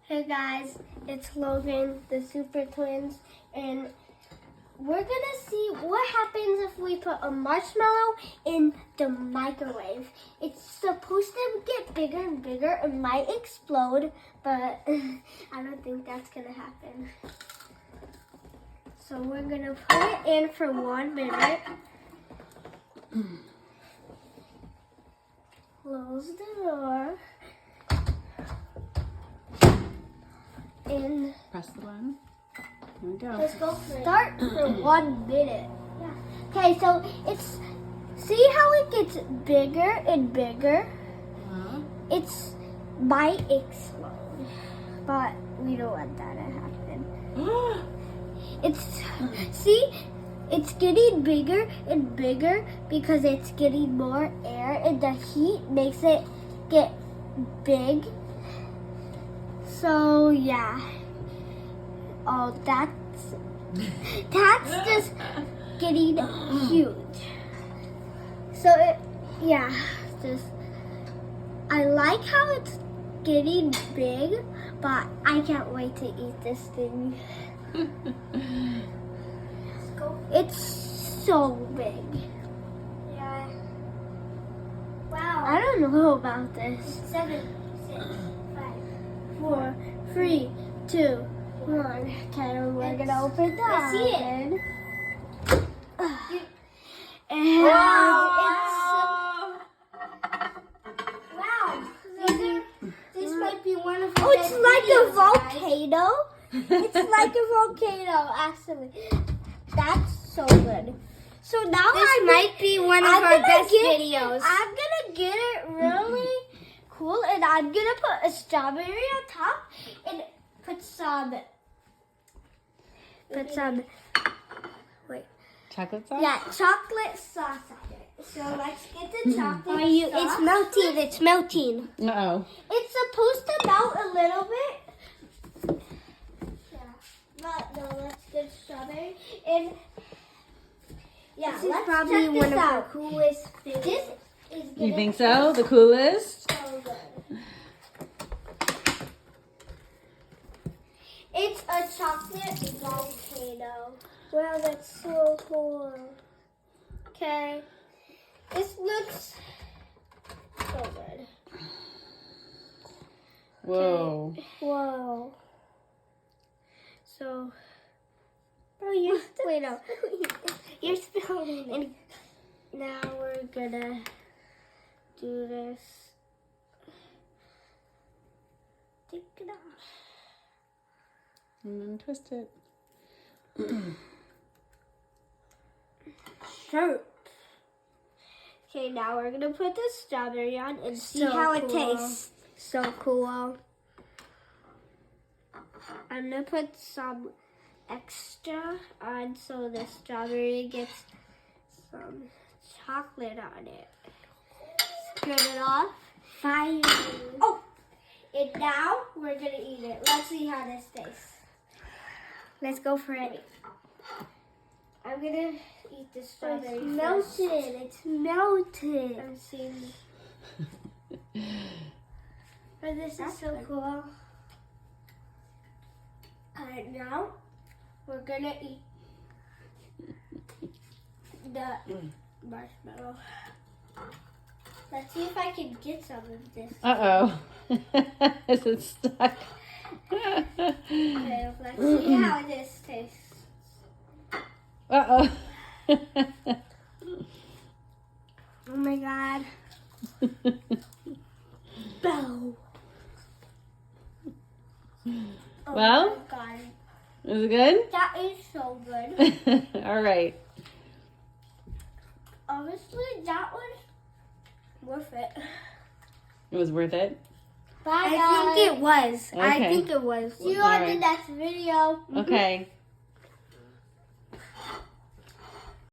Hey guys, it's Logan, the Super Twins, and we're gonna see what happens if we put a marshmallow in the microwave. It's supposed to get bigger and bigger and might explode, but I don't think that's gonna happen. So we're gonna put it in for 1 minute. Close the door. And press the button. Here we go. Let's go start for 1 minute. Yeah. Okay, so it's, see how it gets bigger and bigger? It's might explode, but we don't want that to happen. It's getting bigger and bigger because it's getting more air and the heat makes it get big. So yeah. Oh, that's just getting huge. So I like how it's getting big, but I can't wait to eat this thing. It's so big. Yeah. Wow. I don't know about this. 7, 6, 5, 4, 3, 2, 1. Okay, we're gonna open the oven. See it. And wow. This might be one of the it's like videos, a volcano. It's like a volcano, actually. That's so good. So now this might be one of our best videos. I'm gonna get it really cool, and I'm gonna put a strawberry on top and put some Chocolate sauce? Yeah, chocolate sauce on it. So let's get the chocolate sauce. It's melting. It's melting. Uh-oh. It's supposed to melt a little bit. Yeah. But no, let's get strawberry. And yeah, this is probably one of the coolest things. This is You think so? The coolest? So good. It's a chocolate volcano. Wow, that's so cool. Okay. This looks so good. Whoa. Okay. Whoa. So, bro, you're still... Wait, no. You're spilling it. Now we're gonna do this. Take it off. And then twist it. Sure. Okay, now we're gonna put the strawberry on and see how it tastes. So cool. I'm gonna put some extra on so the strawberry gets some chocolate on it. Spread it off. Fire. Oh! And now we're gonna eat it. Let's see how this tastes. Let's go for it. I'm gonna eat the strawberry. It's melted. It's melted. I'm seeing. But this is so cool. Alright, now we're gonna eat the marshmallow. Let's see if I can get some of this. Uh-oh. Is it stuck? Okay, let's see how this tastes. Uh-oh. Oh my god. Bow. Oh Well? my god. Is it good? That is so good. All right. Honestly, that was worth it. It was worth it? Bye, guys. I think it was. Okay. I think it was. See you on the Alright. next video. Okay.